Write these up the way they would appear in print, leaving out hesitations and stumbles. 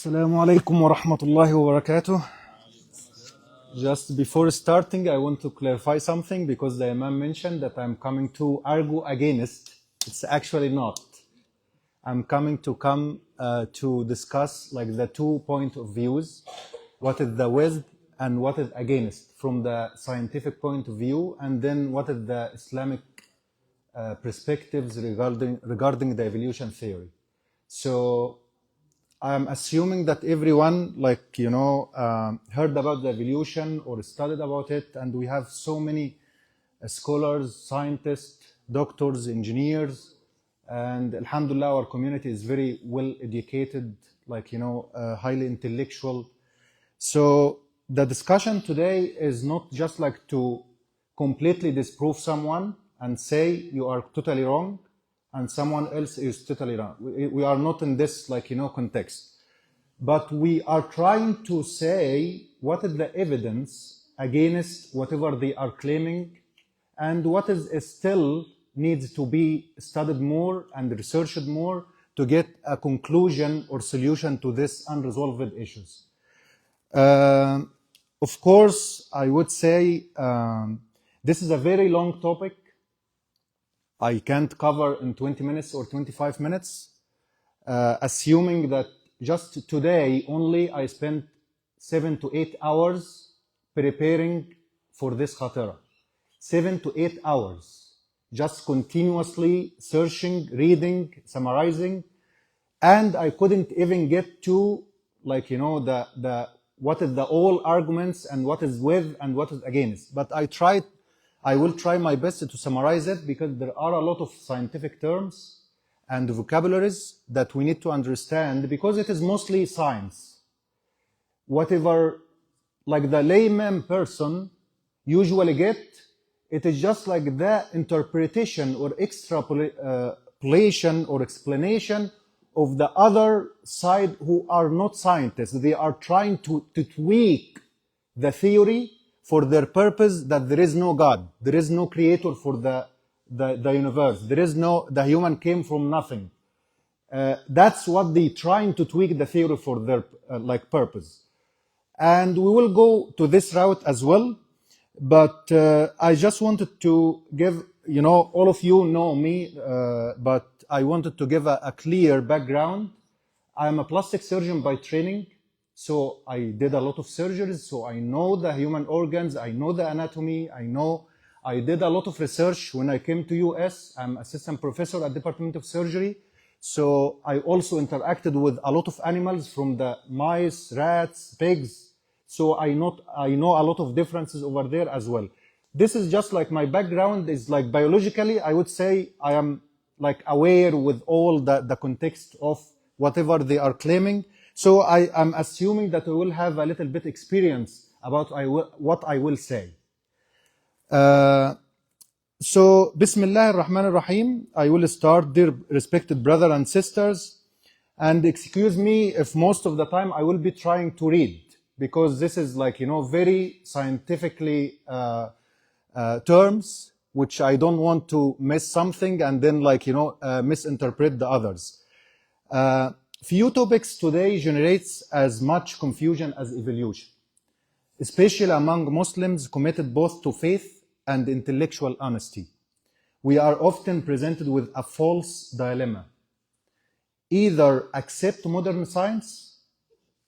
Assalamu alaikum wa rahmatullahi wa barakatuh. Just before starting, I want to clarify something because the Imam mentioned that I'm coming to argue against. It's actually not. I'm coming to discuss like the 2 points of views, what is the with and what is against from the scientific point of view, and then what is the Islamic perspectives regarding the evolution theory. So I'm assuming that everyone, heard about the evolution or studied about it, and we have so many scholars, scientists, doctors, engineers, and alhamdulillah, our community is very well educated, highly intellectual. So the discussion today is not just like to completely disprove someone and say you are totally wrong, and someone else is totally wrong. We are not in this context. But we are trying to say what is the evidence against whatever they are claiming and what is still needs to be studied more and researched more to get a conclusion or solution to this unresolved issues. Of course, I would say this is a very long topic. I can't cover in 20 minutes or 25 minutes, assuming that just today only I spent 7 to 8 hours preparing for this khatira. 7 to 8 hours, just continuously searching, reading, summarizing, and I couldn't even get to the what is the all arguments and what is with and what is against. But I will try my best to summarize it because there are a lot of scientific terms and vocabularies that we need to understand because it is mostly science. Whatever the layman person usually get, it is just like the interpretation or extrapolation or explanation of the other side who are not scientists. They are trying to tweak the theory for their purpose that there is no God, there is no creator for the universe, the human came from nothing. That's what they trying to tweak the theory for their purpose. And we will go to this route as well. But I just wanted to give, all of you know me, but I wanted to give a clear background. I am a plastic surgeon by training. So I did a lot of surgeries, so I know the human organs, I know the anatomy, I did a lot of research when I came to US. I'm assistant professor at Department of Surgery. So I also interacted with a lot of animals from the mice, rats, pigs. So I know a lot of differences over there as well. This is just like my background is biologically, I would say I am aware with all the context of whatever they are claiming. So I am assuming that we will have a little bit experience about what I will say. So, Bismillah ar-Rahman ar-Rahim. I will start, dear respected brothers and sisters. And excuse me if most of the time I will be trying to read, because this is very scientifically terms, which I don't want to miss something and then misinterpret the others. Few topics today generates as much confusion as evolution, especially among Muslims committed both to faith and intellectual honesty. We are often presented with a false dilemma. Either accept modern science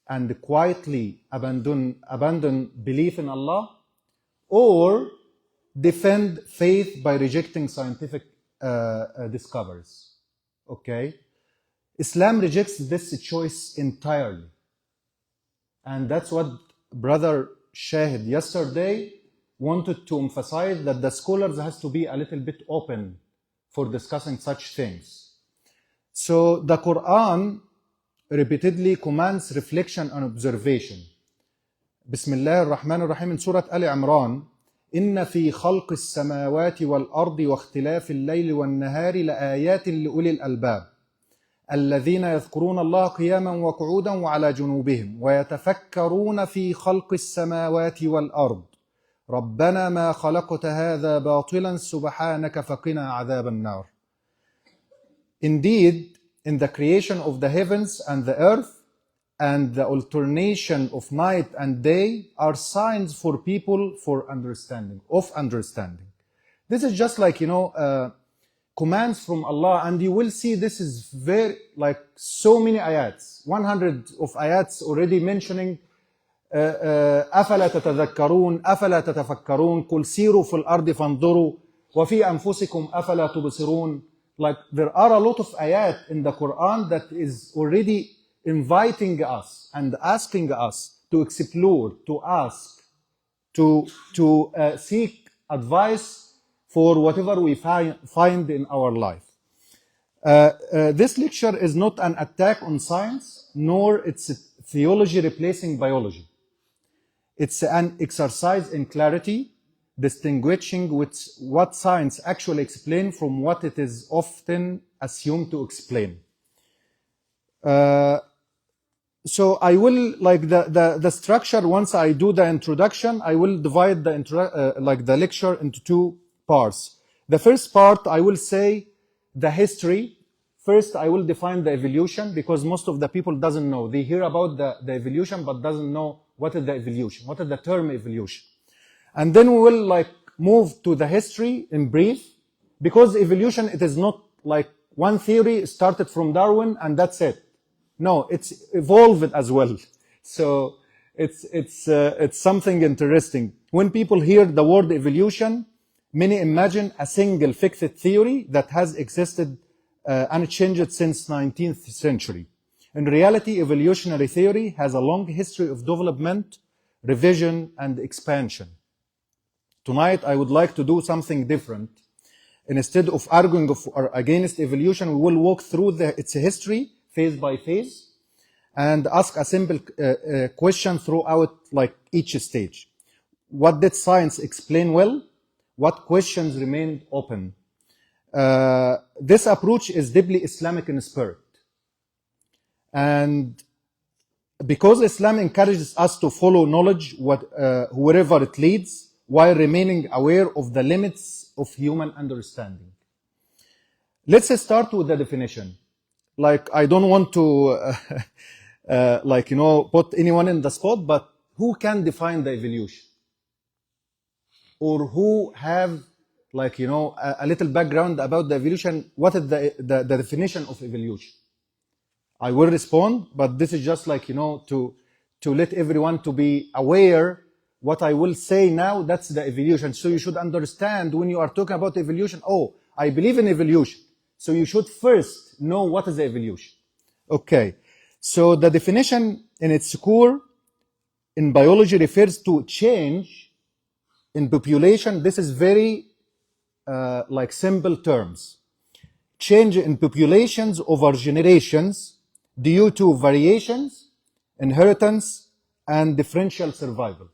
and quietly abandon belief in Allah, or defend faith by rejecting scientific discoveries. Okay? Islam rejects this choice entirely. And that's what Brother Shahid yesterday wanted to emphasize, that the scholars has to be a little bit open for discussing such things. So the Quran repeatedly commands reflection and observation. Bismillah ar-Rahman ar-Rahim in Surah Ali Imran, إن في خلق السماوات والأرض واختلاف الليل والنهار لآيات لأولي الألباب الذين يذكرون الله قياما وقعودا وعلى جنوبهم ويتفكرون في خلق السماوات والأرض ربنا ما خلقت هذا باطلا سبحانك فقنا عذاب النار. Indeed, in the creation of the heavens and the earth, and the alternation of night and day are signs for people for understanding, of understanding. This is just like, commands from Allah, and you will see this is very, like so many ayats, 100 of ayats already mentioning أفلا تتذكرون أفلا تتفكرون قل سيروا في الأرض فانظروا وفي أنفسكم أفلا تبصرون. Like there are a lot of ayat in the Quran that is already inviting us and asking us to explore, to ask, to seek advice for whatever we find in our life. This lecture is not an attack on science, nor it's theology replacing biology. It's an exercise in clarity, distinguishing what science actually explains from what it is often assumed to explain. So I will, like the structure, once I do the introduction, I will divide the lecture into two parts. The first part, I will say the history. First, I will define the evolution, because most of the people doesn't know. They hear about the evolution, but doesn't know what is the evolution, what is the term evolution. And then we will move to the history in brief, because evolution, it is not like one theory started from Darwin and that's it. No, it's evolved as well. So it's something interesting. When people hear the word evolution, many imagine a single fixed theory that has existed unchanged since 19th century. In reality, evolutionary theory has a long history of development, revision, and expansion. Tonight, I would like to do something different. Instead of arguing against evolution, we will walk through its history, phase by phase, and ask a simple question throughout each stage. What did science explain well? What questions remained open? This approach is deeply Islamic in spirit. And because Islam encourages us to follow knowledge wherever it leads, while remaining aware of the limits of human understanding. Let's start with the definition. I don't want to put anyone in the spot, but who can define the evolution? Or who have a little background about the evolution? What is the definition of evolution? I will respond, but this is just to let everyone to be aware what I will say now, that's the evolution. So you should understand when you are talking about evolution, I believe in evolution. So you should first know what is the evolution. Okay. So the definition in its core in biology refers to change in population. This is very simple terms. Change in populations over generations due to variations, inheritance, and differential survival.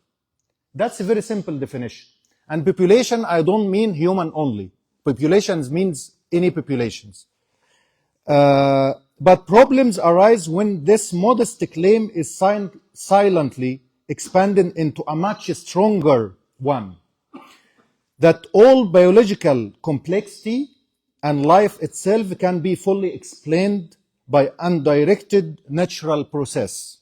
That's a very simple definition. And population, I don't mean human only. Populations means any populations. But problems arise when this modest claim is silently expanded into a much stronger one. That all biological complexity and life itself can be fully explained by undirected natural process.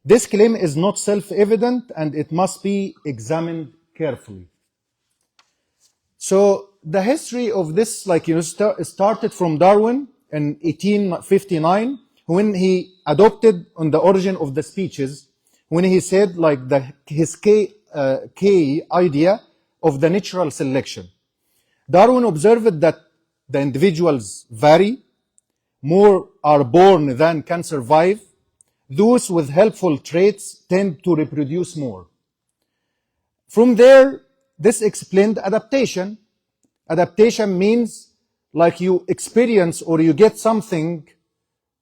This claim is not self-evident and it must be examined carefully. So the history of this, started from Darwin in 1859, when he adopted on the origin of the species, when he said his key idea of the natural selection. Darwin observed that the individuals vary, more are born than can survive. Those with helpful traits tend to reproduce more. From there, this explained adaptation. Adaptation means you experience or you get something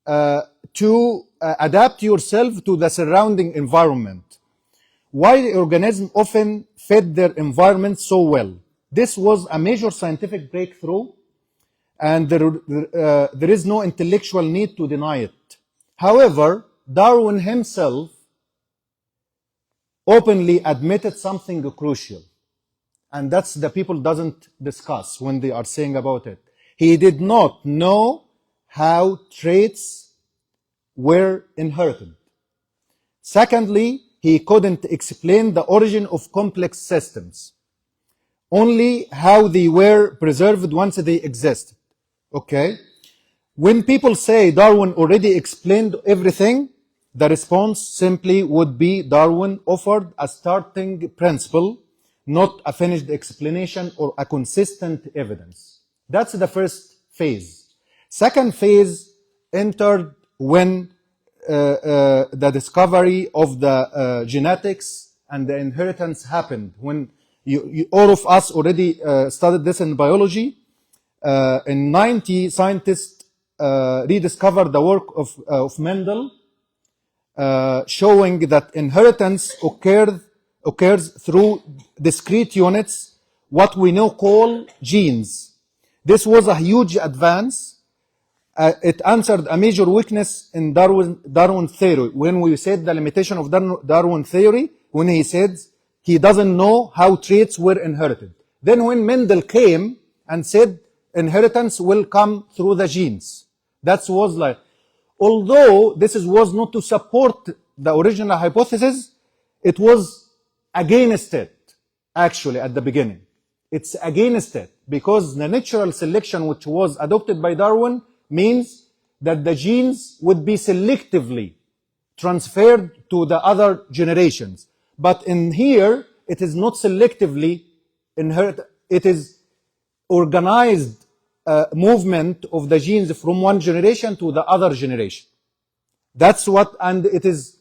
to adapt yourself to the surrounding environment. Why organisms often fed their environment so well. This was a major scientific breakthrough, and there is no intellectual need to deny it. However, Darwin himself openly admitted something crucial, and that's the people doesn't discuss when they are saying about it. He did not know how traits were inherited. Secondly, he couldn't explain the origin of complex systems, only how they were preserved once they existed. Okay? When people say Darwin already explained everything, the response simply would be Darwin offered a starting principle, not a finished explanation or a consistent evidence. That's the first phase. Second phase entered when the discovery of the genetics and the inheritance happened. When all of us already studied this in biology, in 90, scientists rediscovered the work of Mendel, showing that inheritance occurs through discrete units, what we now call genes. This was a huge advance. It answered a major weakness in Darwin theory. When we said the limitation of Darwin theory, when he said he doesn't know how traits were inherited. Then when Mendel came and said inheritance will come through the genes. That was like, although this was not to support the original hypothesis, it was against it, actually, at the beginning. It's against it, because the natural selection which was adopted by Darwin means that the genes would be selectively transferred to the other generations. But in here, it is not selectively inherited, it is organized movement of the genes from one generation to the other generation. That's what, and it is,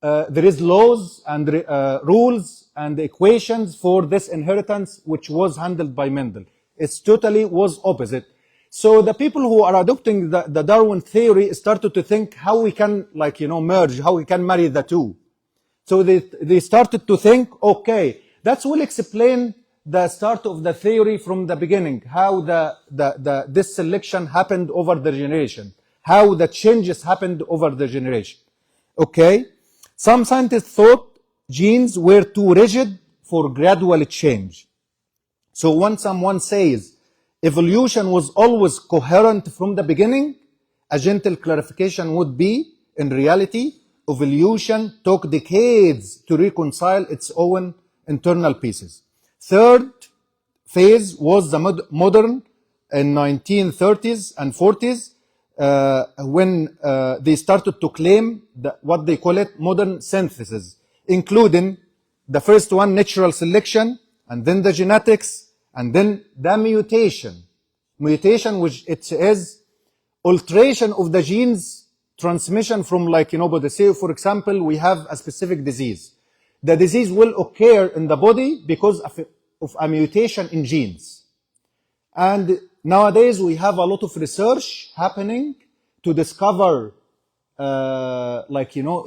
there is laws and rules and equations for this inheritance which was handled by Mendel. It's totally was opposite. So the people who are adopting the Darwin theory started to think how we can, like, merge, how we can marry the two. So they started to think, okay, that will explain the start of the theory from the beginning, how this selection happened over the generation, how the changes happened over the generation. Okay? Some scientists thought genes were too rigid for gradual change. So when someone says evolution was always coherent from the beginning, a gentle clarification would be, in reality, evolution took decades to reconcile its own internal pieces. Third phase was the modern in 1930s and 40s, when they started to claim what they call it modern synthesis, including the first one, natural selection, and then the genetics, and then the mutation. Mutation, which it is alteration of the genes, transmission from, but say, for example, we have a specific disease. The disease will occur in the body because of a mutation in genes. And nowadays we have a lot of research happening to discover,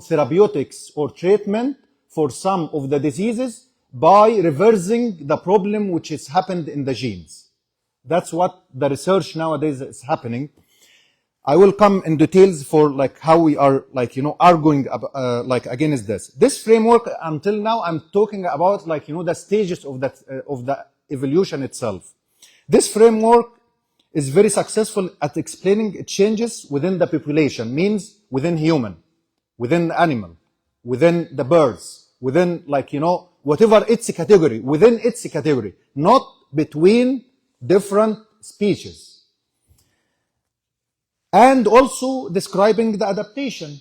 therapeutics or treatment for some of the diseases by reversing the problem which has happened in the genes. That's what the research nowadays is happening. I will come in details for how we are arguing against this. This framework, until now, I'm talking about the stages of the evolution itself. This framework is very successful at explaining changes within the population, means within human, within animal, within the birds, within whatever its category, within its category, not between different species. And also describing the adaptation,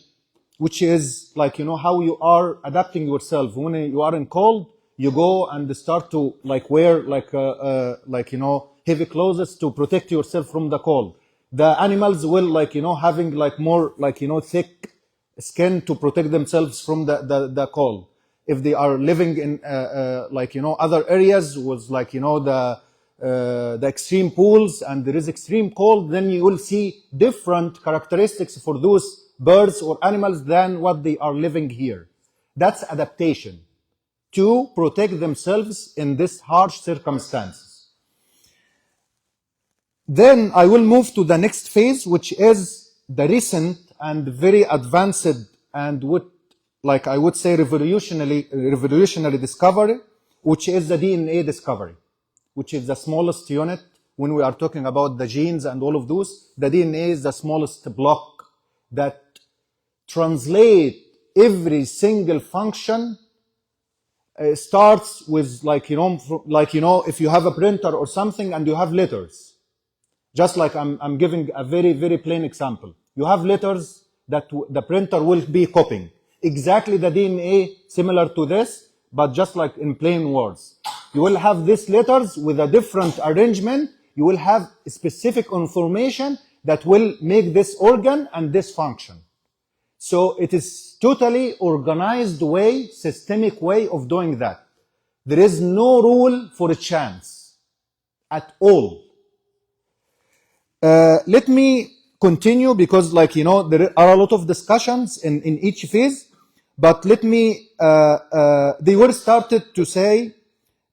which is how you are adapting yourself. When you are in cold, you go and start to wear heavy clothes to protect yourself from the cold. The animals will having more thick skin to protect themselves from the cold. If they are living in other areas with the extreme pools and there is extreme cold, then you will see different characteristics for those birds or animals than what they are living here. That's adaptation, to protect themselves in this harsh circumstances. Then I will move to the next phase, which is the recent and very advanced and I would say revolutionary discovery, which is the DNA discovery, which is the smallest unit. When we are talking about the genes and all of those, the DNA is the smallest block that translate every single function starts with like, if you have a printer or something and you have letters, just like I'm giving a very, very plain example. You have letters that the printer will be copying. Exactly the DNA similar to this, but just like in plain words. You will have these letters with a different arrangement. You will have specific information that will make this organ and this function. So it is totally organized way, systemic way of doing that. There is no rule for a chance at all. Let me continue because there are a lot of discussions in each phase, but let me, they were started to say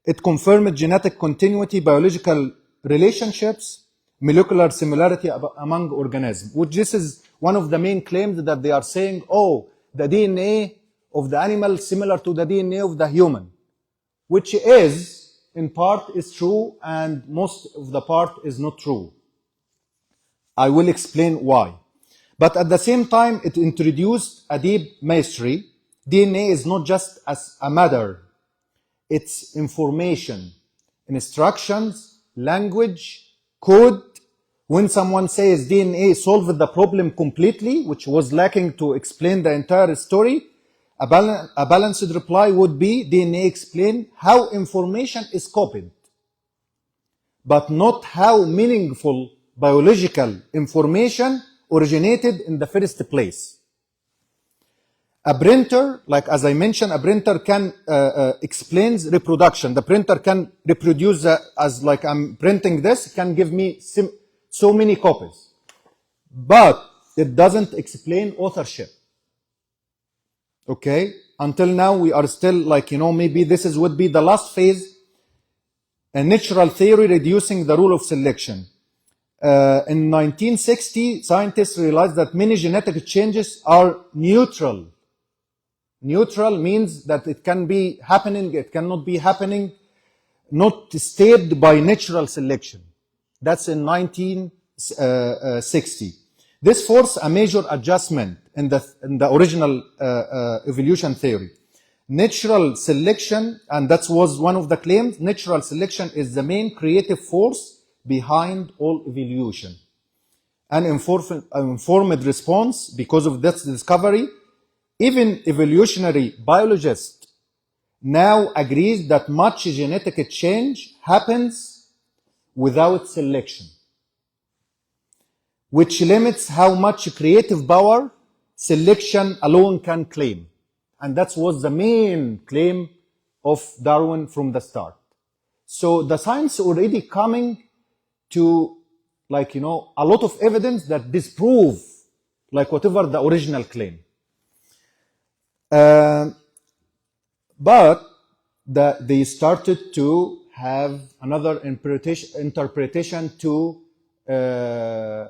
it confirmed genetic continuity, biological relationships, molecular similarity among organisms, which this is one of the main claims that they are saying, oh, the DNA of the animal similar to the DNA of the human, which is, in part, is true, and most of the part is not true. I will explain why. But at the same time, it introduced a deep mystery. DNA is not just as a matter. It's information, instructions, language, code. When someone says DNA solved the problem completely, which was lacking to explain the entire story, a balanced reply would be DNA explain how information is copied, but not how meaningful biological information originated in the first place. A printer, like as I mentioned, a printer can explains reproduction. The printer can reproduce as like I'm printing this, can give me so many copies. But it doesn't explain authorship. Okay? Until now we are still like, maybe this would be the last phase, a natural theory reducing the rule of selection. In 1960, scientists realized that many genetic changes are neutral. Neutral means that it can be happening, it cannot be happening, not stayed by natural selection. That's in 1960. This forced a major adjustment in the original evolution theory. Natural selection, and that was one of the claims, natural selection is the main creative force behind all evolution. An informed response because of this discovery. Even evolutionary biologists now agrees that much genetic change happens without selection, which limits how much creative power selection alone can claim. And that was the main claim of Darwin from the start. So the science already coming to a lot of evidence that disprove whatever the original claim. But they started to have another interpretation to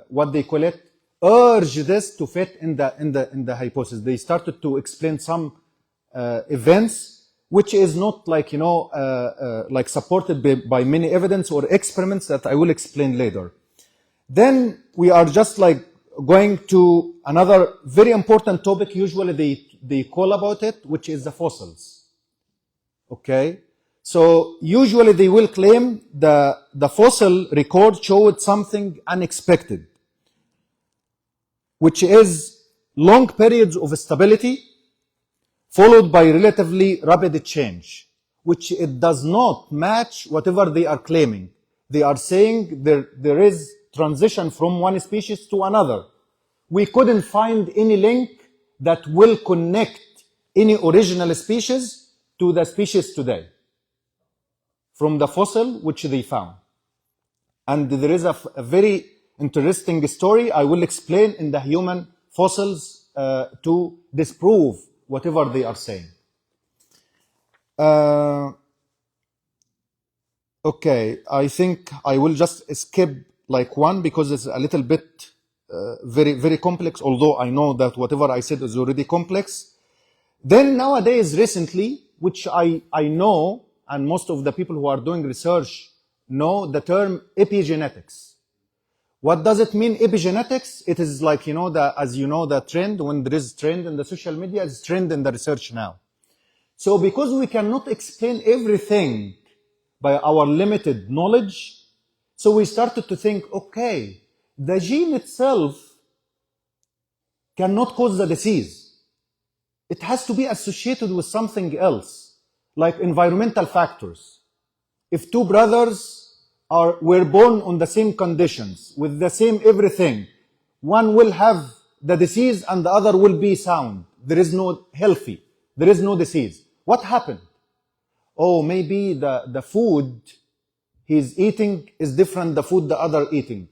what they call it, urge this to fit in the hypothesis. They started to explain some events which is not supported by many evidence or experiments that I will explain later. Then we are just going to another very important topic. Usually they call about it, which is the fossils. Okay, so usually they will claim the fossil record showed something unexpected, which is long periods of stability followed by relatively rapid change, which it does not match whatever they are claiming. They are saying there is transition from one species to another. We couldn't find any link that will connect any original species to the species today from the fossil which they found. And there is a very interesting story I will explain in the human fossils to disprove whatever they are saying. Okay, I think I will just skip one because it's a little bit very, very complex, although I know that whatever I said is already complex. Then nowadays, recently, which I know, and most of the people who are doing research know the term epigenetics, What does it mean, epigenetics? It is like, as you know, the trend, when there is trend in the social media, is trend in the research now. So because we cannot explain everything by our limited knowledge, so we started to think, okay, the gene itself cannot cause the disease. It has to be associated with something else, like environmental factors. If two brothers were born on the same conditions, with the same everything, one will have the disease and the other will be sound. There is no healthy. There is no disease. What happened? Oh, maybe the food he's eating is different the food the other eating.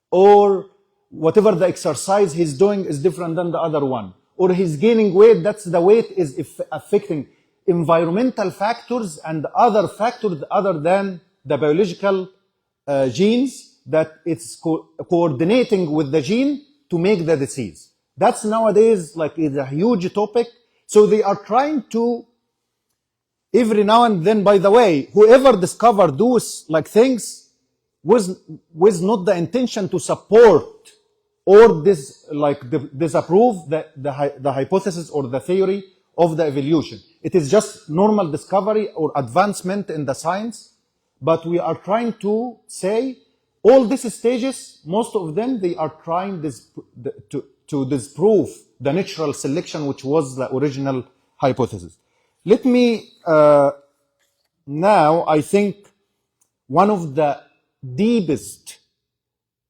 Or whatever the exercise he's doing is different than the other one. Or he's gaining weight, that's the weight is affecting environmental factors and other factors other than the biological genes, that it's coordinating with the gene to make the disease. That's nowadays like is a huge topic. So they are trying to, every now and then, by the way, whoever discovered those like things was not the intention to support or disapprove the hypothesis or the theory of the evolution. It is just normal discovery or advancement in the science. But we are trying to say all these stages, most of them, they are trying to disprove the natural selection, which was the original hypothesis. Let me, now, I think one of the deepest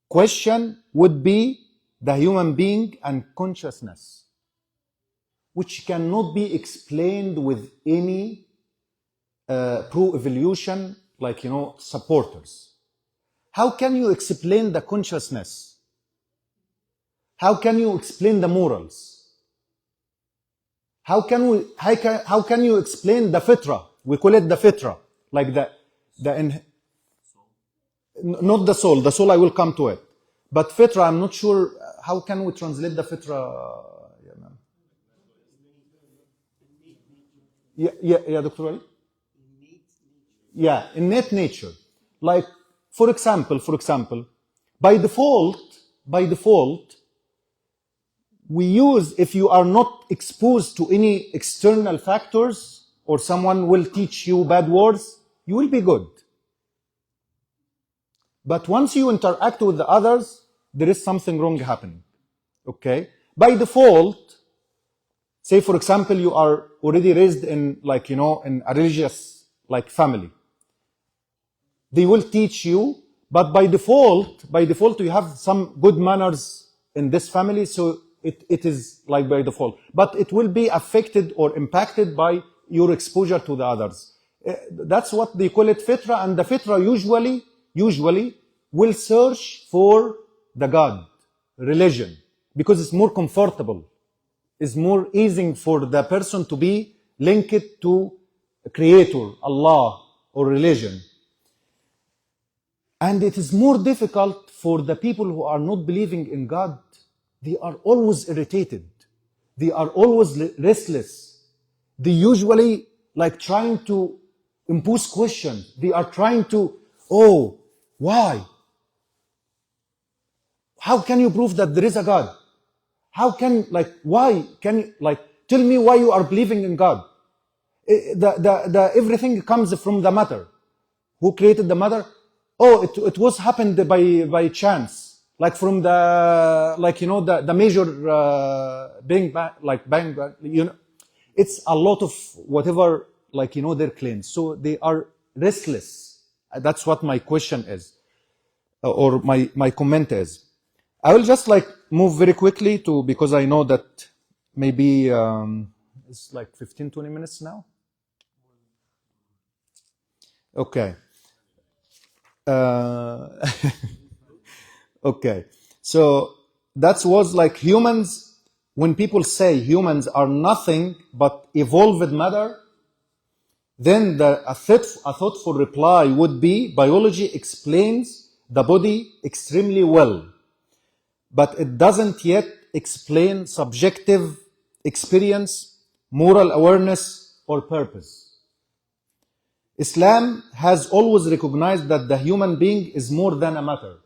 question would be the human being and consciousness, which cannot be explained with any pro-evolution supporters. How can you explain the consciousness? How can you explain the morals? How can you explain the fitra? We call it the fitra, like not the soul. The soul I will come to it. But fitra, I'm not sure how can we translate the fitra. Yeah, Dr. Ali? Yeah, innate nature. Like, for example, by default, we use, if you are not exposed to any external factors or someone will teach you bad words, you will be good. But once you interact with the others, there is something wrong happening. Okay? By default, say for example, you are already raised in in a religious family. They will teach you, but by default you have some good manners in this family, so it is like by default. But it will be affected or impacted by your exposure to the others. That's what they call it fitra, and the fitra usually will search for the God, religion, because it's more comfortable. It's more easy for the person to be linked to a creator, Allah, or religion. And it is more difficult for the people who are not believing in God. They are always irritated. They are always restless. They usually trying to impose questions. They are trying to, why? How can you prove that there is a God? How can, why? Can you, tell me why you are believing in God? Everything comes from the matter. Who created the matter? It was happened by chance, from the the major Bang Bang, it's a lot of whatever their claims. So they are restless. That's what my question is, or my comment is. I will just move very quickly because I know that maybe it's 15-20 minutes now. Okay. Okay, so that was humans. When people say humans are nothing but evolved matter, then a thoughtful reply would be biology explains the body extremely well, but it doesn't yet explain subjective experience, moral awareness, or purpose. Islam has always recognized that the human being is more than a matter.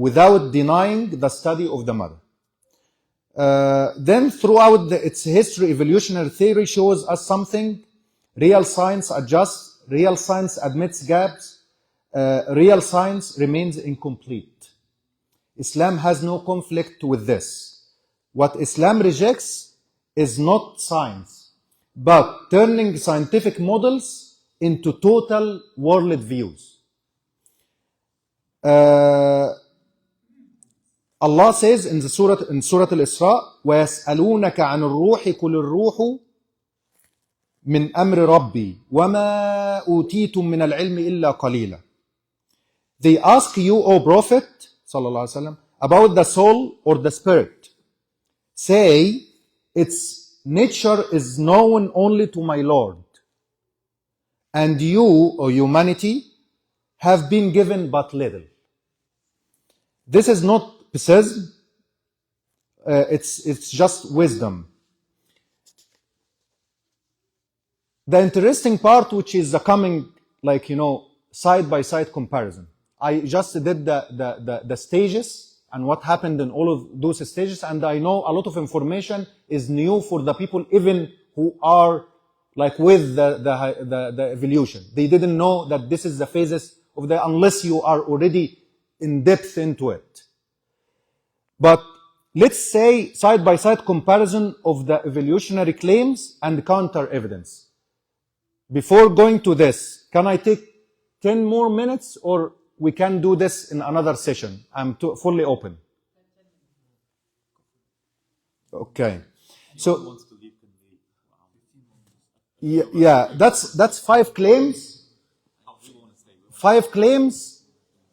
without denying the study of the mother. Then throughout its history, evolutionary theory shows us something. Real science adjusts, real science admits gaps, real science remains incomplete. Islam has no conflict with this. What Islam rejects is not science, but turning scientific models into total world views. Allah says in Surah Al-Isra, وَيَسْأَلُونَكَ عَنِ الرُّوحِ قُلِ الرُّوحُ مِنْ أَمْرِ رَبِّي وَمَا أُوتِيتُم مِّنَ الْعِلْمِ إِلَّا قَلِيلًا. They ask you, O Prophet, sallallahu alaihi wasallam, about the soul or the spirit. Say, its nature is known only to my Lord, and you, O humanity, have been given but little. This is not pessimism, it's just wisdom. The interesting part, which is the coming, side-by-side comparison. I just did the stages and what happened in all of those stages, and I know a lot of information is new for the people even who are with the evolution. They didn't know that this is the phases of unless you are already in depth into it. But let's say side-by-side comparison of the evolutionary claims and counter evidence. Before going to this, can I take 10 more minutes, or we can do this in another session? I'm fully open. Okay. So, yeah, that's 5 claims. 5 claims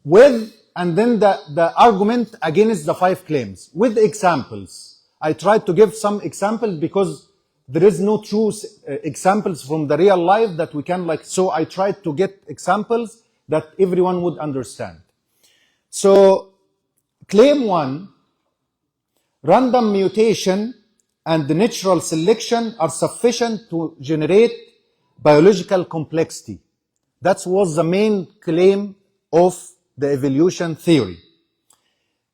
with, and then the argument against the 5 claims with examples. I tried to give some examples because there is no true examples from the real life that we can so I tried to get examples that everyone would understand. So, claim 1, random mutation and natural selection are sufficient to generate biological complexity. That was the main claim of the evolution theory.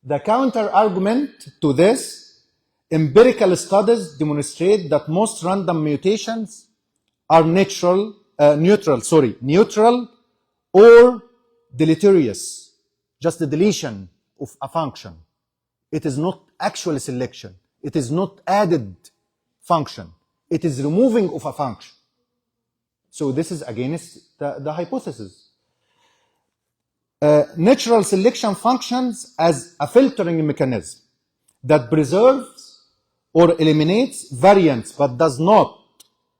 The counter argument to this, empirical studies demonstrate that most random mutations are neutral or deleterious, just the deletion of a function. It is not actual selection. It is not added function. It is removing of a function. So this is against the hypothesis. Natural selection functions as a filtering mechanism that preserves or eliminates variants, but does not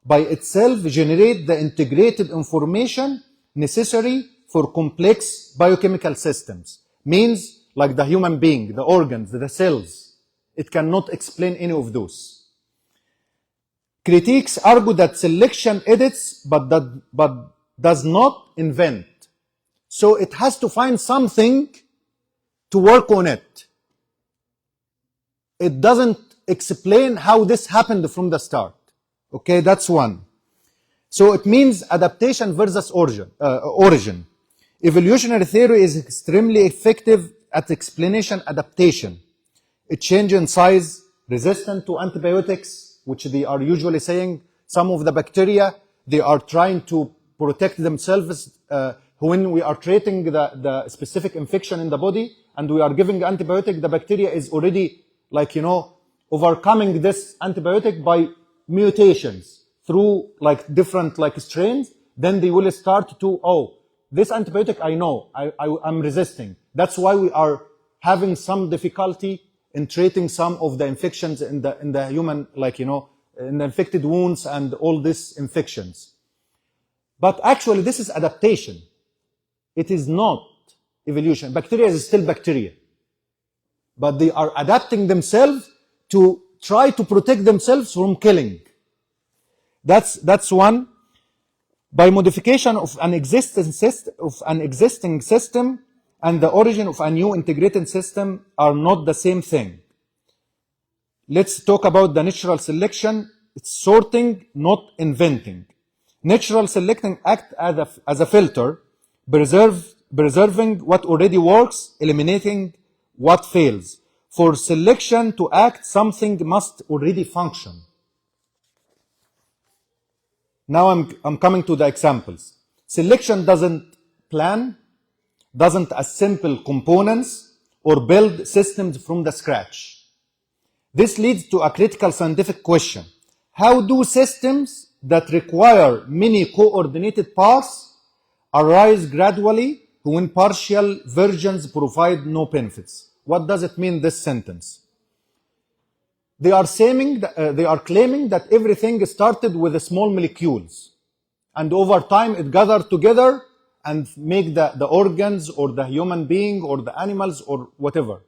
by itself generate the integrated information necessary for complex biochemical systems. Means like the human being, the organs, the cells. It cannot explain any of those. Critics argue that selection edits but does not invent. So it has to find something to work on it. It doesn't explain how this happened from the start. Okay, that's one. So it means adaptation versus origin. Evolutionary theory is extremely effective at explanation adaptation. It changes in size, resistant to antibiotics, which they are usually saying some of the bacteria, they are trying to protect themselves when we are treating the specific infection in the body and we are giving antibiotic, the bacteria is already overcoming this antibiotic by mutations through different strains. Then they will start to, this antibiotic I know, I'm resisting. That's why we are having some difficulty in treating some of the infections in the human, in the infected wounds and all these infections. But actually this is adaptation. It is not evolution. Bacteria is still bacteria. But they are adapting themselves to try to protect themselves from killing. That's one. By modification of an existing system and the origin of a new integrated system are not the same thing. Let's talk about the natural selection. It's sorting, not inventing. Natural selecting acts as a filter, preserving what already works, eliminating What fails? For selection to act, something must already function. Now I'm coming to the examples. Selection doesn't plan, doesn't assemble components, or build systems from the scratch. This leads to a critical scientific question. How do systems that require many coordinated parts arise gradually when partial versions provide no benefits? What does it mean, this sentence? They are claiming that everything started with small molecules, and over time it gathered together and make the organs or the human being or the animals or whatever.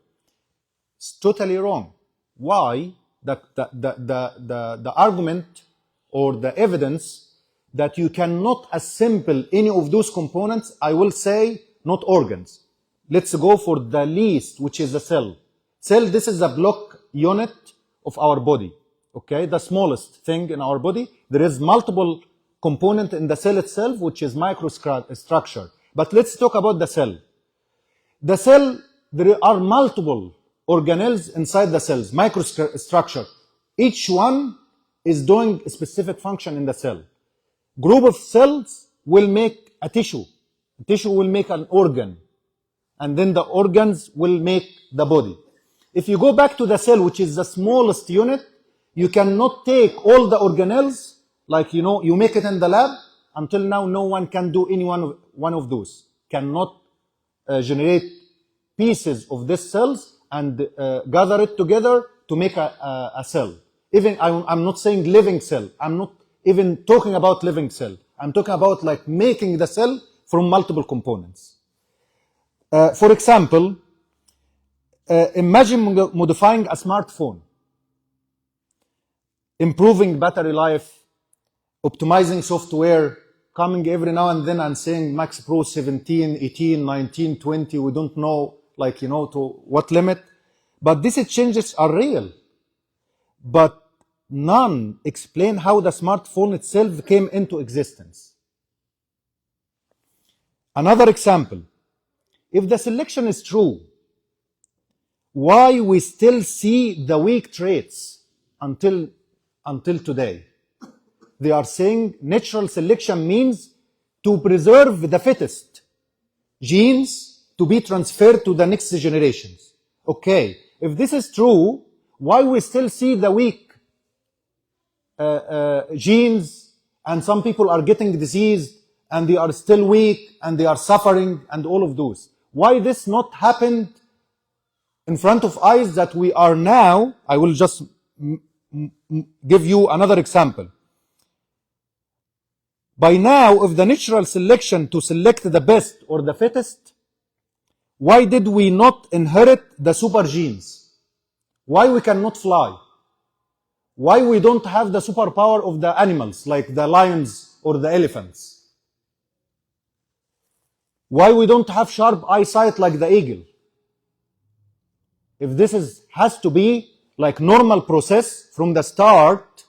It's totally wrong. Why? The argument or the evidence that you cannot assemble any of those components, I will say not organs. Let's go for the least, which is the cell. Cell, this is a block unit of our body, okay? The smallest thing in our body. There is multiple component in the cell itself, which is microstructure. But let's talk about the cell. The cell, there are multiple organelles inside the cells, microstructure. Each one is doing a specific function in the cell. Group of cells will make a tissue. The tissue will make an organ. And then the organs will make the body. If you go back to the cell, which is the smallest unit, you cannot take all the organelles, like, you make it in the lab. Until now, no one can do any one of those. Cannot generate pieces of these cells and gather it together to make a cell. Even, I'm not saying living cell. I'm not even talking about living cell. I'm talking about like making the cell from multiple components. For example, imagine modifying a smartphone, improving battery life, optimizing software, coming every now and then and saying Max Pro 17, 18, 19, 20, we don't know, to what limit. But these changes are real. But none explain how the smartphone itself came into existence. Another example. If the selection is true, why we still see the weak traits until today? They are saying natural selection means to preserve the fittest genes to be transferred to the next generations. Okay, if this is true, why we still see the weak genes, and some people are getting diseased and they are still weak and they are suffering and all of those? Why this not happened in front of eyes that we are now? I will just give you another example. By now, if the natural selection to select the best or the fittest, why did we not inherit the super genes? Why we cannot fly? Why we don't have the superpower of the animals, like the lions or the elephants? Why we don't have sharp eyesight like the eagle? If this has to be like normal process from the start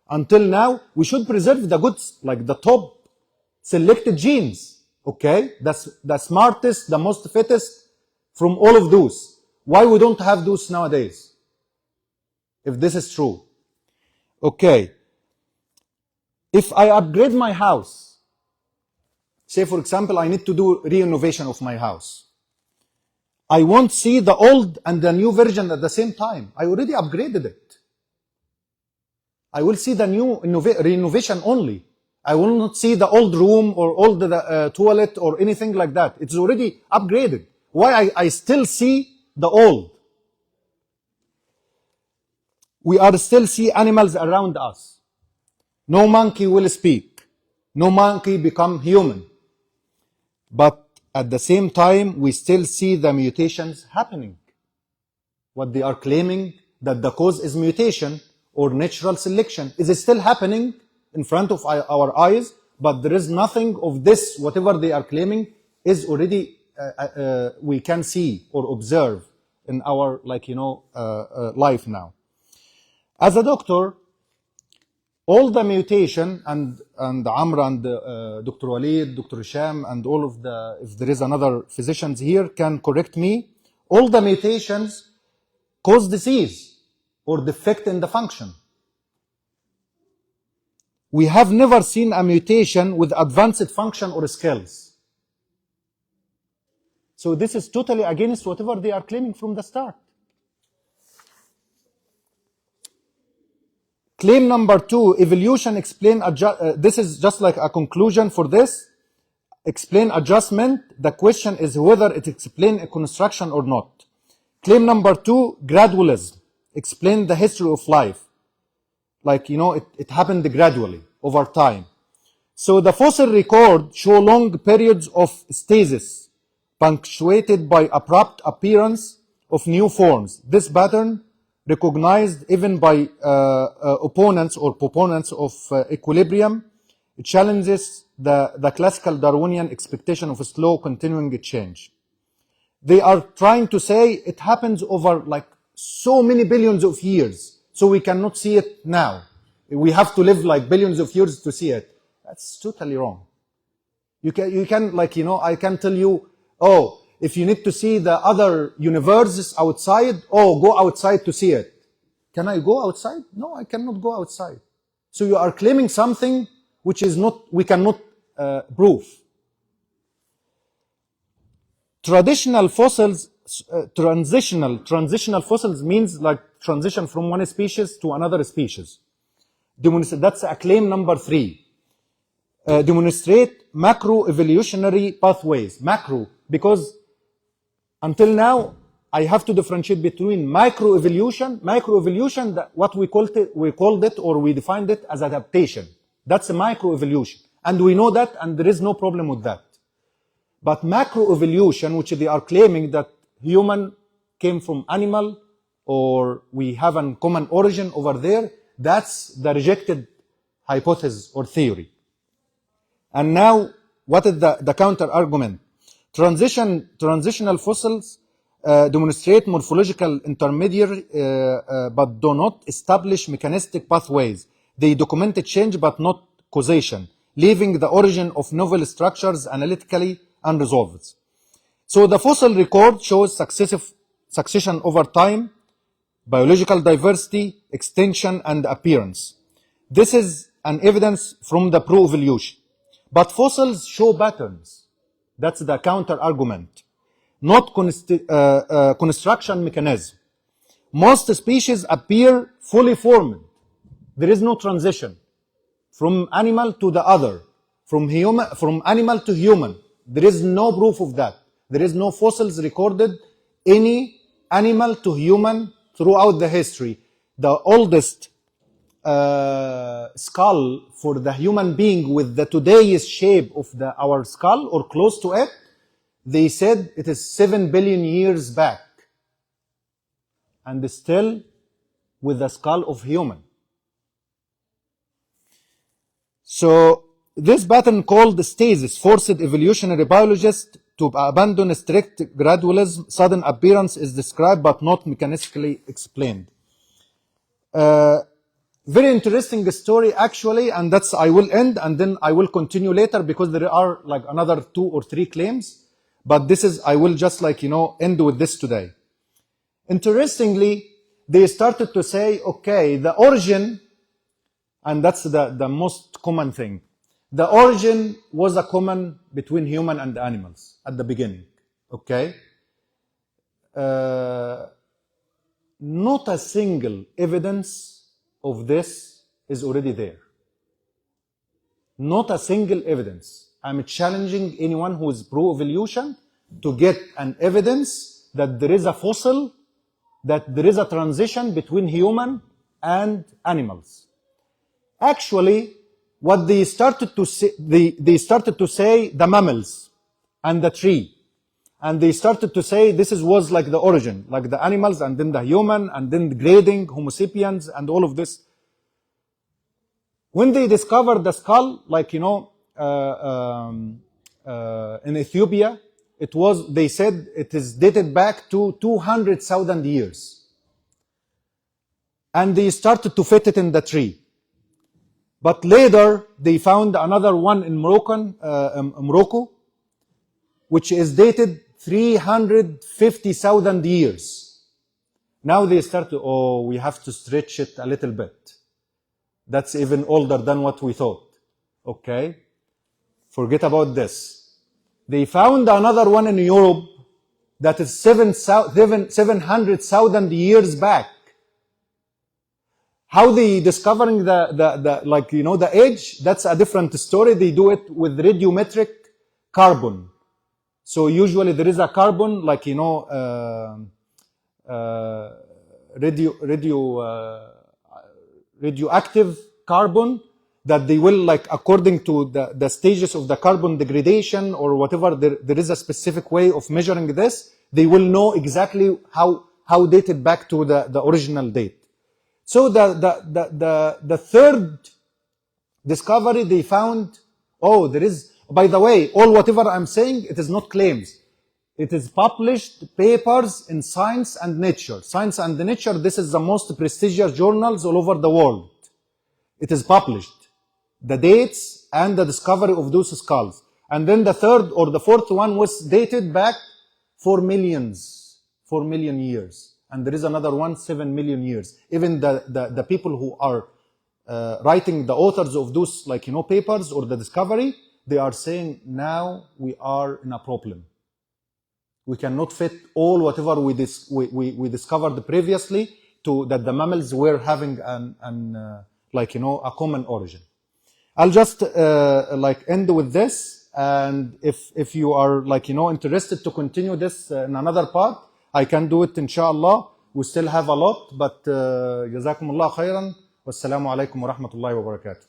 until now, we should preserve the goods, like the top selected genes, okay? That's the smartest, the most fittest from all of those. Why we don't have those nowadays? If this is true. Okay. If I upgrade my house, say for example, I need to do renovation of my house, I won't see the old and the new version at the same time. I already upgraded it. I will see the new renovation only. I will not see the old room or old toilet or anything like that. It's already upgraded. Why I still see the old? We are still see animals around us. No monkey will speak. No monkey become human. But at the same time, we still see the mutations happening. What they are claiming, that the cause is mutation or natural selection, is still happening in front of our eyes, but there is nothing of this, whatever they are claiming, is already, we can see or observe in our, life now. As a doctor, all the mutation, and Amr and Dr. Walid, Dr. Hisham, and all of if there is another physicians here can correct me, all the mutations cause disease or defect in the function. We have never seen a mutation with advanced function or skills. So this is totally against whatever they are claiming from the start. Claim number 2, evolution explain, this is just like a conclusion for this. Explain adjustment. The question is whether it explains a construction or not. Claim number 2, gradualism. Explain the history of life. Like, you know, it happened gradually over time. So the fossil record show long periods of stasis, punctuated by abrupt appearance of new forms. This pattern, recognized even by opponents or proponents of equilibrium, it challenges the classical Darwinian expectation of a slow continuing change. They are trying to say it happens over like so many billions of years, so we cannot see it now. We have to live like billions of years to see it. That's totally wrong. You can like, you know, I can tell you, oh, if you need to see the other universes outside, oh, go outside to see it. Can I go outside? No, I cannot go outside. So you are claiming something which is not, we cannot prove. Traditional fossils, transitional fossils means like transition from one species to another species. That's a claim number 3. Demonstrate macroevolutionary pathways. Macro, because until now, I have to differentiate between microevolution, what we called it or we defined it as adaptation. That's a microevolution. And we know that, and there is no problem with that. But macroevolution, which they are claiming that human came from animal, or we have a common origin over there, that's the rejected hypothesis or theory. And now, what is the counter argument? Transitional fossils demonstrate morphological intermediary, but do not establish mechanistic pathways. They document change but not causation, leaving the origin of novel structures analytically unresolved. So the fossil record shows succession over time, biological diversity, extinction, and appearance. This is an evidence from the pro-evolution. But fossils show patterns. That's the counter argument, not construction mechanism. Most species appear fully formed. There is no transition from animal to the other, from animal to human. There is no proof of that. There is no fossils recorded any animal to human throughout the history. The oldest skull for the human being with the today's shape of our skull or close to it, they said it is 7 billion years back, and still with the skull of human. So this pattern called stasis forced evolutionary biologists to abandon strict gradualism. Sudden appearance is described but not mechanistically explained. Very interesting story actually, and that's I will end and then I will continue later because there are like another 2 or 3 claims, but this is, I will just like, you know, end with this today. Interestingly, they started to say, okay, the origin, and that's the most common thing. The origin was a common between human and animals at the beginning, okay? Not a single evidence of this is already there. Not a single evidence. I'm challenging anyone who is pro-evolution to get an evidence that there is a fossil, that there is a transition between human and animals. Actually, what they started to say, they started to say the mammals and the tree. And they started to say this was like the origin, like the animals and then the human and then the grading, Homo sapiens and all of this. When they discovered the skull, like, you know, in Ethiopia, they said it is dated back to 200,000 years. And they started to fit it in the tree. But later, they found another one in Morocco, which is dated 350,000 years. Now they start to, oh, we have to stretch it a little bit. That's even older than what we thought. Okay? Forget about this. They found another one in Europe that is 700,000 years back. How they discovering the age? That's a different story. They do it with radiometric carbon. So usually there is a carbon, radioactive carbon that they will, according to the stages of the carbon degradation or whatever, there is a specific way of measuring this. They will know exactly how dated back to the original date. So the third discovery, they found, oh, there is, by the way, whatever I'm saying, it is not claims. It is published papers in Science and Nature. Science and Nature, this is the most prestigious journals all over the world. It is published. The dates and the discovery of those skulls. And then the third or the fourth one was dated back 4 million years. And there is another one, 7 million years. Even the people who are writing, the authors of those papers or the discovery, they are saying now we are in a problem. We cannot fit all whatever we discovered previously to that the mammals were having a common origin. I'll just end with this, and if you are interested to continue this in another part, I can do it inshallah. We still have a lot, but جزاكم الله خيرا والسلام عليكم ورحمة الله وبركاته.